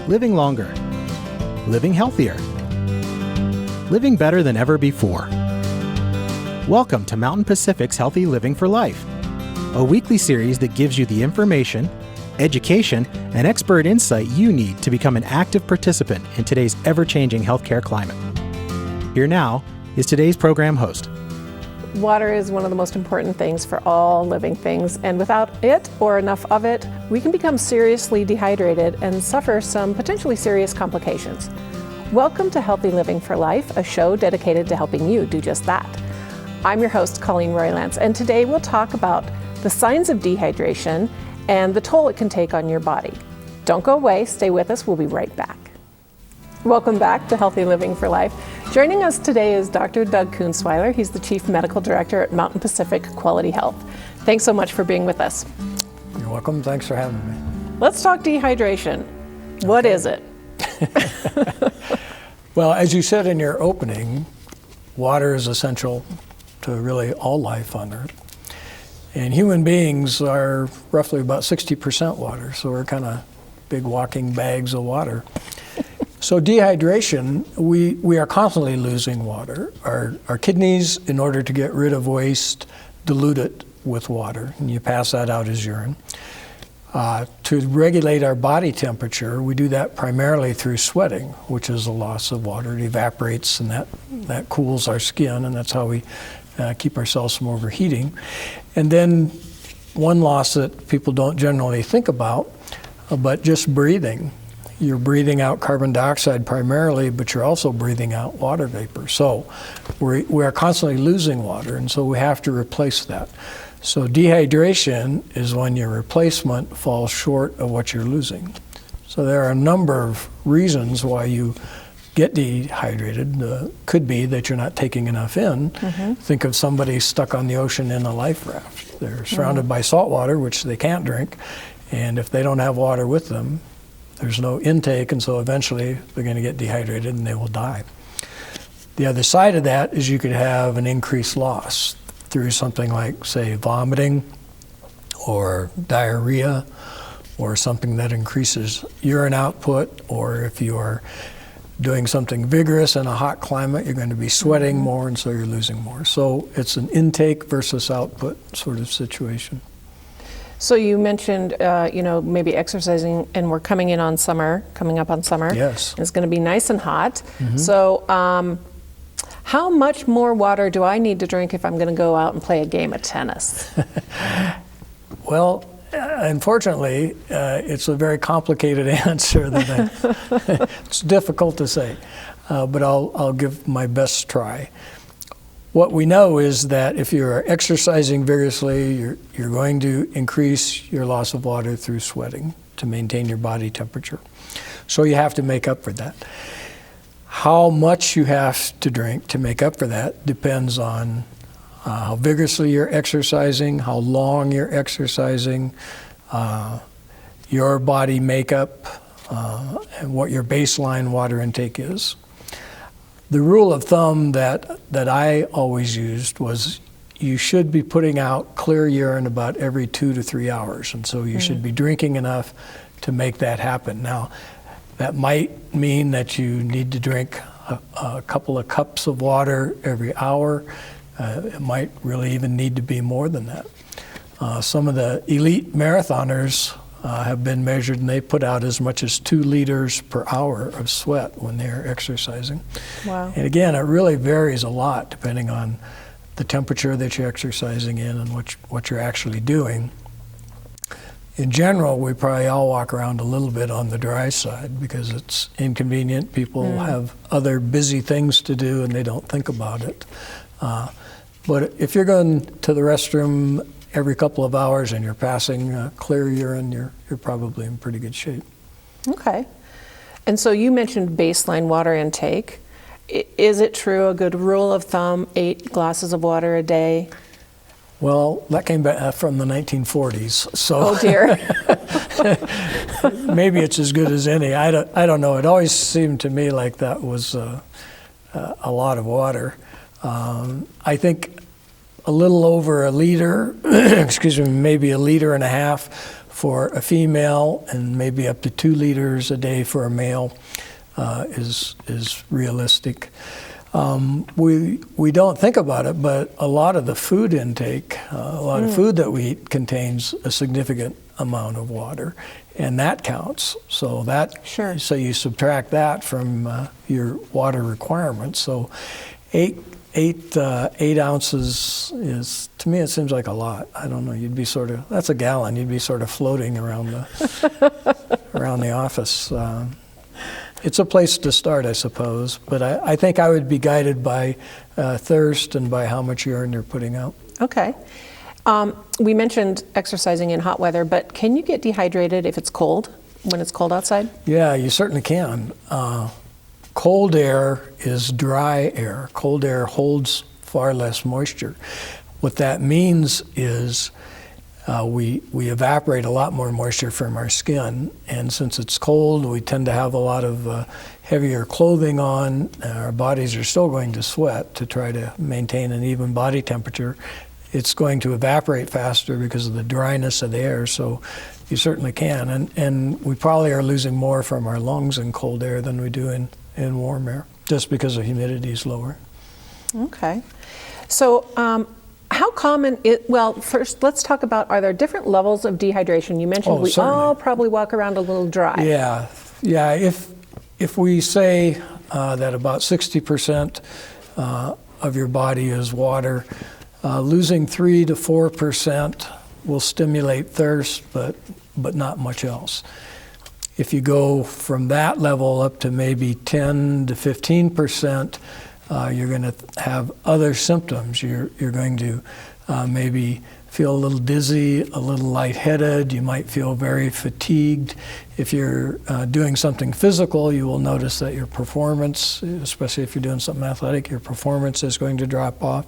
living longer, living healthier, living better than ever before. Welcome to Mountain Pacific's Healthy Living for Life, a weekly series that gives you the information, education, and expert insight you need to become an active participant in today's ever-changing healthcare climate. Here now is today's program host. Water is one of the most important things for all living things, and without it or enough of it, we can become seriously dehydrated and suffer some potentially serious complications. Welcome to Healthy Living for Life, a show dedicated to helping you do just that. I'm your host, Colleen Roylance, and today we'll talk about the signs of dehydration and the toll it can take on your body. Don't go away, stay with us, we'll be right back. Welcome back to Healthy Living for Life. Joining us today is Dr. Doug Kuhnsweiler. He's the Chief Medical Director at Mountain Pacific Quality Health. Thanks so much for being with us. You're welcome. Thanks for having me. Let's talk dehydration. What is it? Well, as you said in your opening, water is essential to really all life on Earth. And human beings are roughly about 60% water, so we're kind of big walking bags of water. So dehydration, we are constantly losing water. Our kidneys, in order to get rid of waste, dilute it with water, and you pass that out as urine. To regulate our body temperature, we do that primarily through sweating, which is a loss of water. It evaporates, and that cools our skin, and that's how we keep ourselves from overheating. And then one loss that people don't generally think about, but just breathing. You're breathing out carbon dioxide primarily, but you're also breathing out water vapor. So we are constantly losing water, and so we have to replace that. So dehydration is when your replacement falls short of what you're losing. So there are a number of reasons why you get dehydrated. Could be that you're not taking enough in. Mm-hmm. Think of somebody stuck on the ocean in a life raft. They're surrounded by salt water, which they can't drink, and if they don't have water with them, there's no intake, and so eventually they're going to get dehydrated and they will die. The other side of that is you could have an increased loss through something like, say, vomiting or diarrhea or something that increases urine output, or if you are doing something vigorous in a hot climate, you're going to be sweating more, and so you're losing more. So it's an intake versus output sort of situation. So you mentioned, maybe exercising, and we're coming up on summer. Yes. It's going to be nice and hot. Mm-hmm. So how much more water do I need to drink if I'm going to go out and play a game of tennis? Well, unfortunately, it's a very complicated answer. It's difficult to say, but I'll give my best try. What we know is that if you're exercising vigorously, you're going to increase your loss of water through sweating to maintain your body temperature. So you have to make up for that. How much you have to drink to make up for that depends on how vigorously you're exercising, how long you're exercising, your body makeup, and what your baseline water intake is. The rule of thumb that I always used was you should be putting out clear urine about every 2 to 3 hours, and so you should be drinking enough to make that happen. Now, that might mean that you need to drink a couple of cups of water every hour. It might really even need to be more than that. Some of the elite marathoners have been measured, and they put out as much as 2 liters per hour of sweat when they're exercising. Wow. And again, it really varies a lot depending on the temperature that you're exercising in and what you're actually doing. In general, we probably all walk around a little bit on the dry side because it's inconvenient. People have other busy things to do and they don't think about it. But if you're going to the restroom every couple of hours and you're passing clear urine, you're probably in pretty good shape. Okay. And so you mentioned baseline water intake. Is it true, a good rule of thumb, 8 glasses of water a day? Well, that came back from the 1940s. So oh dear. Maybe it's as good as any. I don't know. It always seemed to me like that was a lot of water. I think a little over a liter, excuse me, maybe a liter and a half for a female and maybe up to 2 liters a day for a male is realistic. We don't think about it, but a lot of the food intake, a lot of food that we eat contains a significant amount of water, and that counts. So so you subtract that from your water requirements. So 8 ounces is, to me, it seems like a lot. I don't know. That's a gallon. You'd be sort of floating around the office. It's a place to start, I suppose, but I think I would be guided by thirst and by how much urine you're putting out. Okay. We mentioned exercising in hot weather, but can you get dehydrated if it's cold, when it's cold outside? Yeah, you certainly can. Cold air is dry air. Cold air holds far less moisture. What that means is we evaporate a lot more moisture from our skin, and since it's cold, we tend to have a lot of heavier clothing on. Our bodies are still going to sweat to try to maintain an even body temperature. It's going to evaporate faster because of the dryness of the air, so you certainly can. And we probably are losing more from our lungs in cold air than we do in warm air, just because the humidity is lower. Okay. So how common first let's talk about, are there different levels of dehydration? You mentioned we certainly. all probably walk around a little dry. Yeah. If we say that about 60% of your body is water, losing 3 to 4% will stimulate thirst, but not much else. If you go from that level up to maybe 10 to 15%, you're going to have other symptoms. You're going to maybe feel a little dizzy, a little lightheaded. You might feel very fatigued. If you're doing something physical, you will notice that your performance, especially if you're doing something athletic, your performance is going to drop off.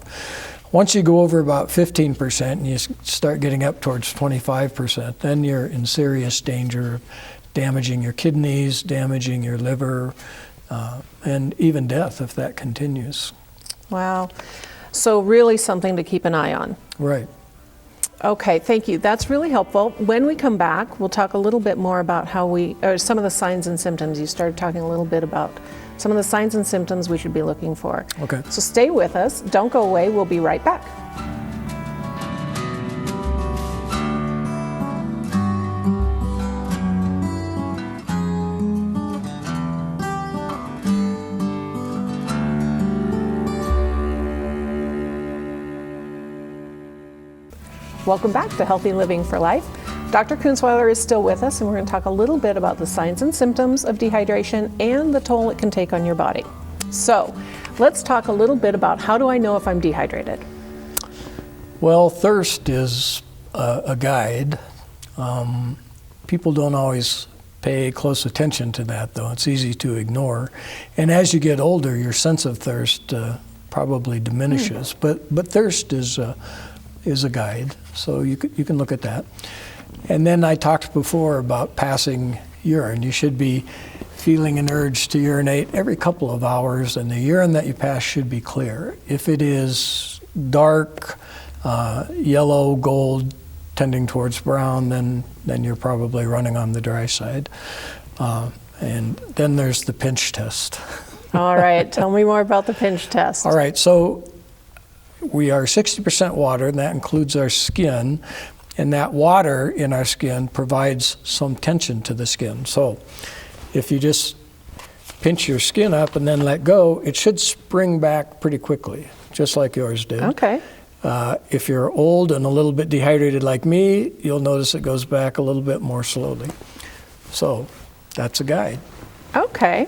Once you go over about 15% and you start getting up towards 25%, then you're in serious danger of damaging your kidneys, damaging your liver, and even death if that continues. Wow. So really something to keep an eye on. Right. Okay, thank you. That's really helpful. When we come back, we'll talk a little bit more about some of the signs and symptoms. You started talking a little bit about some of the signs and symptoms we should be looking for. Okay. So stay with us. Don't go away. We'll be right back. Welcome back to Healthy Living for Life. Dr. Kunzweiler is still with us, and we're going to talk a little bit about the signs and symptoms of dehydration and the toll it can take on your body. So let's talk a little bit about, how do I know if I'm dehydrated? Well, thirst is a guide. People don't always pay close attention to that, though. It's easy to ignore. And as you get older, your sense of thirst probably diminishes. But thirst is a guide, so you can look at that. And then I talked before about passing urine. You should be feeling an urge to urinate every couple of hours, and the urine that you pass should be clear. If it is dark, yellow, gold, tending towards brown, then you're probably running on the dry side. And then there's the pinch test. All right, tell me more about the pinch test. All right, so we are 60% water, and that includes our skin, and that water in our skin provides some tension to the skin. So if you just pinch your skin up and then let go, it should spring back pretty quickly, just like yours did. Okay. If you're old and a little bit dehydrated like me, you'll notice it goes back a little bit more slowly. So that's a guide. Okay.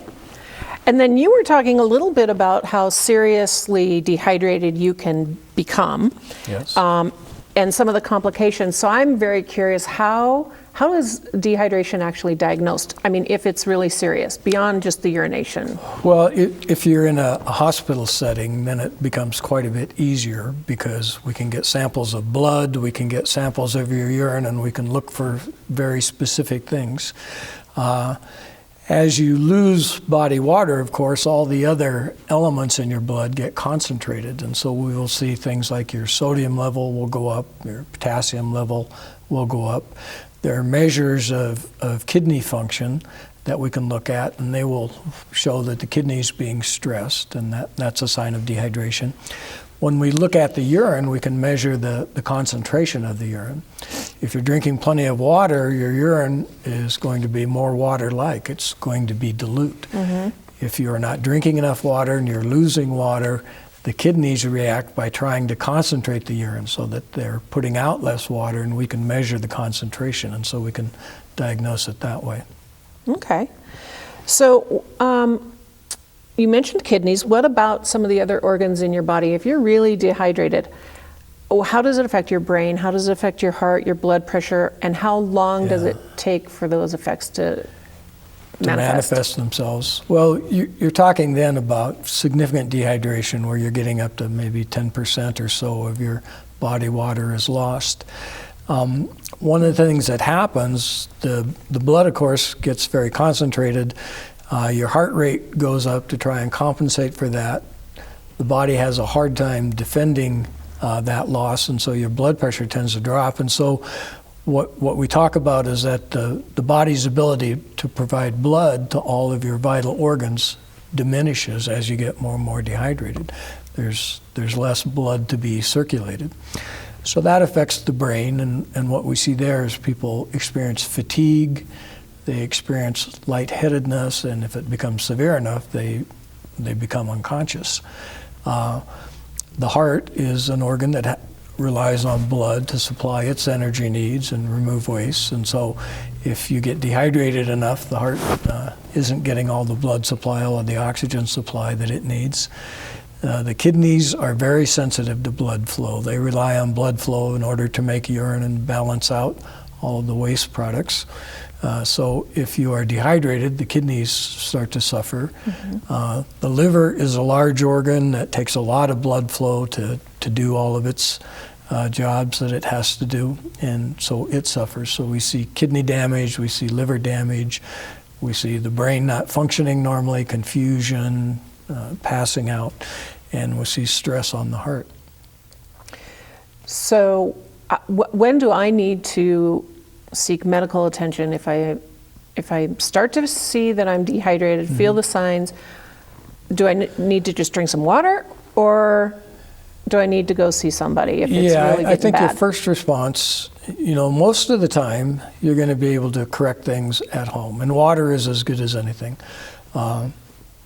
And then you were talking a little bit about how seriously dehydrated you can become. Yes. And some of the complications. So I'm very curious, how is dehydration actually diagnosed? I mean, if it's really serious, beyond just the urination. Well, if you're in a hospital setting, then it becomes quite a bit easier, because we can get samples of blood, we can get samples of your urine, and we can look for very specific things. As you lose body water, of course, all the other elements in your blood get concentrated, and so we will see things like your sodium level will go up, your potassium level will go up. There are measures of kidney function that we can look at, and they will show that the kidney is being stressed, and that's a sign of dehydration. When we look at the urine, we can measure the concentration of the urine. If you're drinking plenty of water, your urine is going to be more water-like. It's going to be dilute. If you're not drinking enough water and you're losing water, the kidneys react by trying to concentrate the urine so that they're putting out less water, and we can measure the concentration, and so we can diagnose it that way. Okay. So you mentioned kidneys. What about some of the other organs in your body? If you're really dehydrated, how does it affect your brain? How does it affect your heart, your blood pressure? And how long does it take for those effects to manifest themselves? Well, you're talking then about significant dehydration where you're getting up to maybe 10% or so of your body water is lost. One of the things that happens, the blood, of course, gets very concentrated. Your heart rate goes up to try and compensate for that. The body has a hard time defending that loss, and so your blood pressure tends to drop. And so what we talk about is that the body's ability to provide blood to all of your vital organs diminishes as you get more and more dehydrated. There's less blood to be circulated. So that affects the brain, and what we see there is people experience fatigue, they experience lightheadedness, and if it becomes severe enough, they become unconscious. The heart is an organ that relies on blood to supply its energy needs and remove waste, and so if you get dehydrated enough, the heart isn't getting all the blood supply, all of the oxygen supply that it needs. The kidneys are very sensitive to blood flow. They rely on blood flow in order to make urine and balance out all of the waste products. So if you are dehydrated, the kidneys start to suffer. The liver is a large organ that takes a lot of blood flow to do all of its jobs that it has to do, and so it suffers. So we see kidney damage, we see liver damage, we see the brain not functioning normally, confusion, passing out, and we see stress on the heart. So when do I need to seek medical attention if I start to see that I'm dehydrated, feel the signs? Do I need to just drink some water, or do I need to go see somebody if it's really getting bad? I think your first response, most of the time you're going to be able to correct things at home, and water is as good as anything.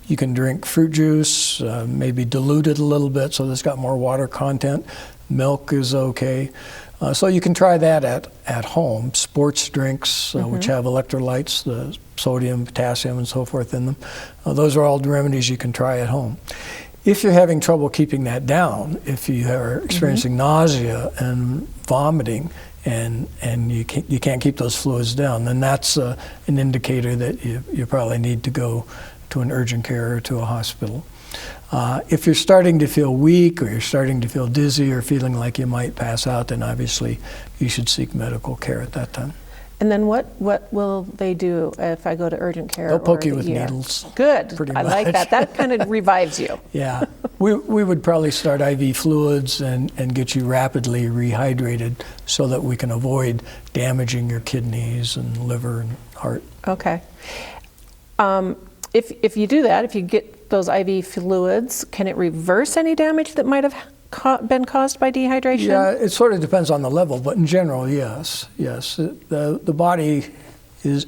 You can drink fruit juice, maybe dilute it a little bit so that it's got more water content. Milk is okay. So you can try that at home. Sports drinks, which have electrolytes, the sodium, potassium, and so forth in them, those are all remedies you can try at home. If you're having trouble keeping that down, if you are experiencing nausea and vomiting, and you can't keep those fluids down, then that's an indicator that you probably need to go to an urgent care or to a hospital. If you're starting to feel weak, or you're starting to feel dizzy, or feeling like you might pass out, then obviously you should seek medical care at that time. And then what will they do if I go to urgent care? They'll poke you with needles. Good. Pretty I much. like that. That kind of revives you. Yeah. We would probably start IV fluids and get you rapidly rehydrated so that we can avoid damaging your kidneys and liver and heart. Okay. If you do that, if you get those IV fluids, can it reverse any damage that might have been caused by dehydration? Yeah, it sort of depends on the level, but in general, yes. The body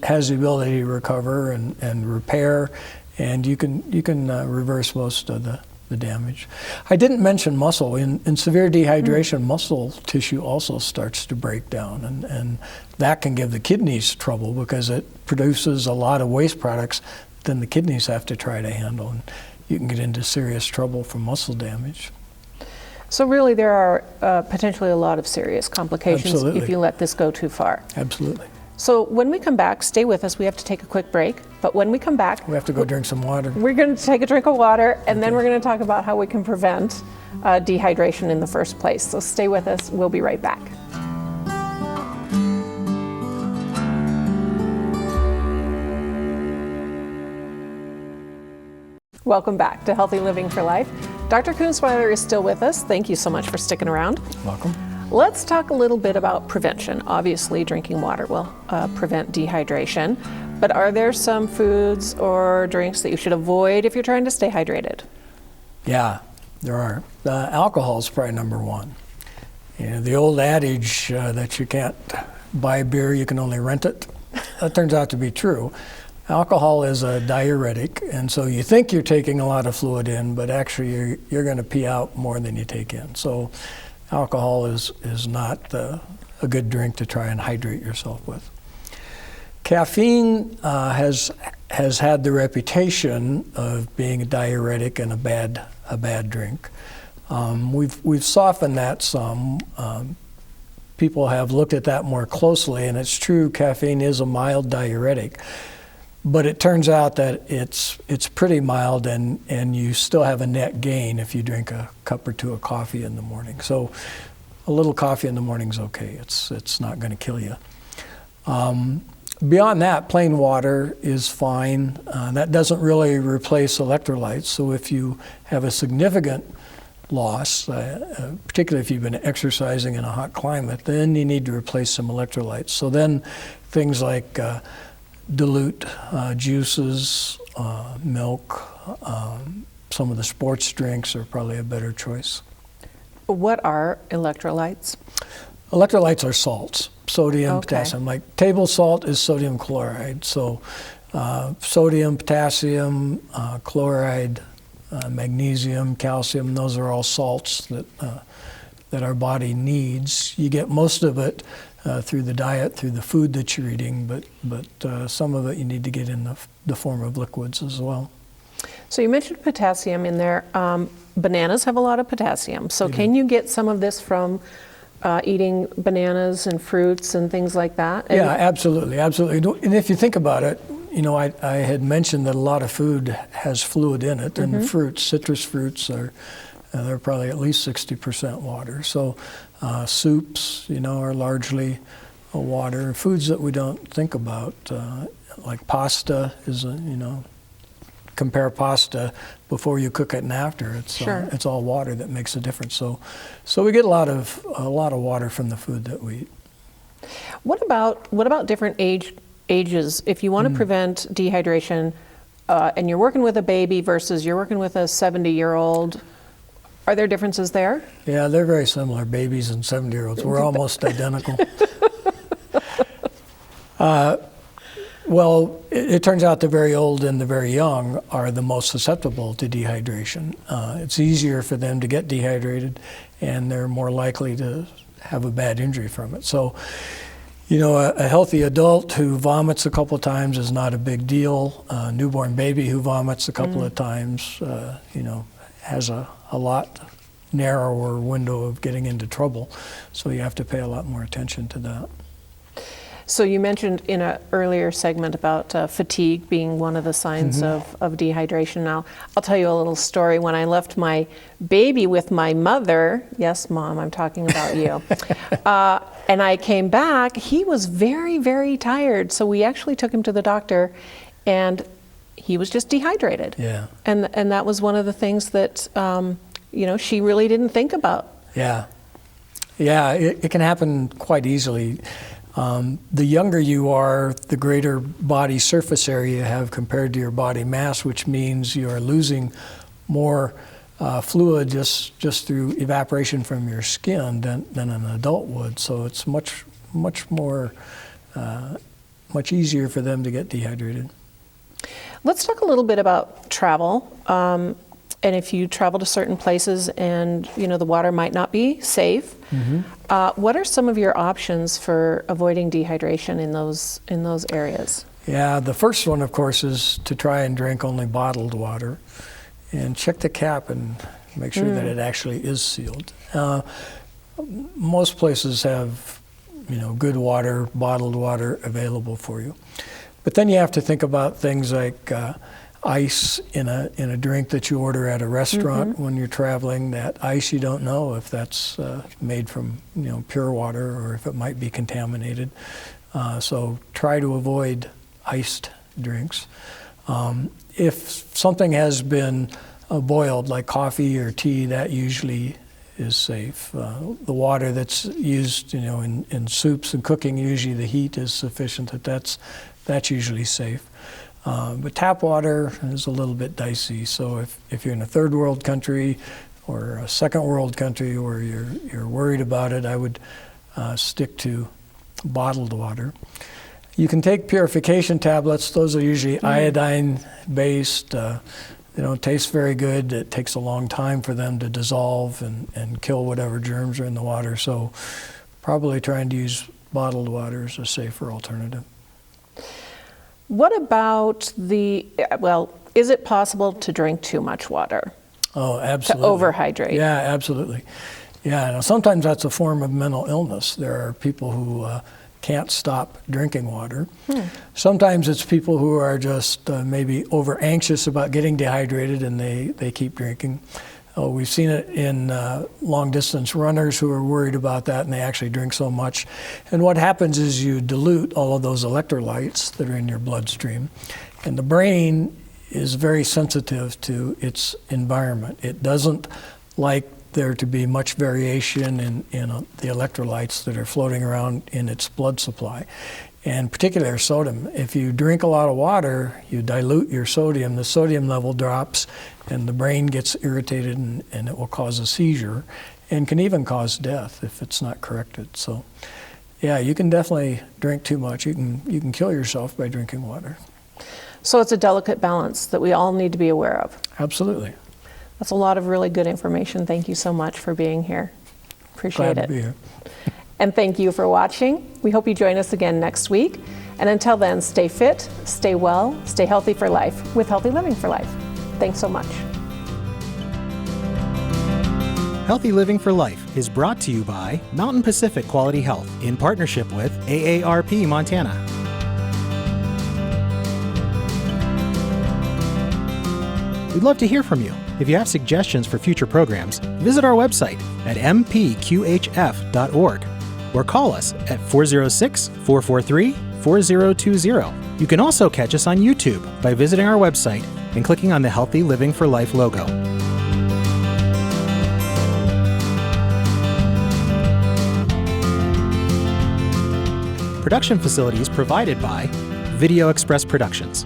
has the ability to recover and repair, and you can reverse most of the damage. I didn't mention muscle. In severe dehydration, muscle tissue also starts to break down, and that can give the kidneys trouble because it produces a lot of waste products then the kidneys have to try to handle, and you can get into serious trouble from muscle damage. So really there are potentially a lot of serious complications if you let this go too far. Absolutely. So when we come back, stay with us. We have to take a quick break, but when we come back, we have to go drink some water. We're going to take a drink of water, and then we're going to talk about how we can prevent dehydration in the first place. So stay with us. We'll be right back. Welcome back to Healthy Living for Life. Dr. Kunzweiler is still with us. Thank you so much for sticking around. Welcome. Let's talk a little bit about prevention. Obviously, drinking water will prevent dehydration, but are there some foods or drinks that you should avoid if you're trying to stay hydrated? Yeah, there are. Alcohol is probably number one. You know, the old adage that you can't buy beer, you can only rent it, that turns out to be true. Alcohol is a diuretic, and so you think you're taking a lot of fluid in, but actually you're going to pee out more than you take in. So alcohol is not a good drink to try and hydrate yourself with. Caffeine has had the reputation of being a diuretic and a bad drink. We've softened that some. People have looked at that more closely, and it's true, caffeine is a mild diuretic. But it turns out that it's pretty mild, and you still have a net gain if you drink a cup or two of coffee in the morning. So a little coffee in the morning is okay. It's not going to kill you. Beyond that, plain water is fine. That doesn't really replace electrolytes. So if you have a significant loss, particularly if you've been exercising in a hot climate, then you need to replace some electrolytes. So then things like dilute juices, milk, some of the sports drinks are probably a better choice. What are electrolytes? Electrolytes are salts, sodium, Okay. potassium. Like table salt is sodium chloride. So sodium, potassium, chloride, magnesium, calcium, those are all salts that our body needs. You get most of it through the diet, through the food that you're eating, but some of it you need to get in the form of liquids as well. So you mentioned potassium in there. Bananas have a lot of potassium. So can you get some of this from eating bananas and fruits and things like that? Yeah, absolutely. And if you think about it, you know, I had mentioned that a lot of food has fluid in it, and the fruits, citrus fruits, they're probably at least 60% water. So soups, you know, are largely water. Foods that we don't think about, like pasta is, compare pasta before you cook it and after. It's all water that makes a difference. So we get a lot of water from the food that we eat. What about different ages? If you want to prevent dehydration, and you're working with a baby versus you're working with a 70-year-old, are there differences there? Yeah, they're very similar, babies and 70-year-olds. We're almost identical. Well, it turns out the very old and the very young are the most susceptible to dehydration. It's easier for them to get dehydrated, and they're more likely to have a bad injury from it. So, you know, a healthy adult who vomits a couple of times is not a big deal. A newborn baby who vomits a couple of times, has a lot narrower window of getting into trouble. So you have to pay a lot more attention to that. So you mentioned in an earlier segment about fatigue being one of the signs of dehydration. Now, I'll tell you a little story. When I left my baby with my mother, yes, Mom, I'm talking about you, and I came back, he was very, very tired. So we actually took him to the doctor, and he was just dehydrated. Yeah. And that was one of the things that, she really didn't think about. Yeah. Yeah, it can happen quite easily. The younger you are, the greater body surface area you have compared to your body mass, which means you are losing more fluid just through evaporation from your skin than an adult would. So it's much easier for them to get dehydrated. Let's talk a little bit about travel. And if you travel to certain places and the water might not be safe, what are some of your options for avoiding dehydration in those areas? Yeah, the first one, of course, is to try and drink only bottled water, and check the cap and make sure that it actually is sealed. Most places have, good water, bottled water available for you, but then you have to think about things like ice in a drink that you order at a restaurant when you're traveling. That ice, you don't know if that's made from pure water or if it might be contaminated. So try to avoid iced drinks. If something has been boiled, like coffee or tea, that usually is safe. The water that's used, in soups and cooking, usually the heat is sufficient. That's usually safe. But tap water is a little bit dicey. So if you're in a third world country or a second world country where you're worried about it, I would stick to bottled water. You can take purification tablets. Those are usually iodine-based. They don't taste very good. It takes a long time for them to dissolve and kill whatever germs are in the water. So probably trying to use bottled water is a safer alternative. What about is it possible to drink too much water? Oh, absolutely. To overhydrate? Yeah, absolutely. Yeah, now sometimes that's a form of mental illness. There are people who can't stop drinking water. Sometimes it's people who are just maybe over anxious about getting dehydrated and they keep drinking. We've seen it in long distance runners who are worried about that and they actually drink so much. And what happens is you dilute all of those electrolytes that are in your bloodstream. And the brain is very sensitive to its environment. It doesn't like there to be much variation in the electrolytes that are floating around in its blood supply. And particularly sodium. If you drink a lot of water, you dilute your sodium, the sodium level drops and the brain gets irritated and it will cause a seizure and can even cause death if it's not corrected. So yeah, you can definitely drink too much. You can kill yourself by drinking water. So it's a delicate balance that we all need to be aware of. Absolutely. That's a lot of really good information. Thank you so much for being here. Appreciate it. Glad to be here. And thank you for watching. We hope you join us again next week. And until then, stay fit, stay well, stay healthy for life with Healthy Living for Life. Thanks so much. Healthy Living for Life is brought to you by Mountain Pacific Quality Health in partnership with AARP Montana. We'd love to hear from you. If you have suggestions for future programs, visit our website at mpqhf.org or call us at 406-443-4020. You can also catch us on YouTube by visiting our website and clicking on the Healthy Living for Life logo. Production facilities provided by Video Express Productions.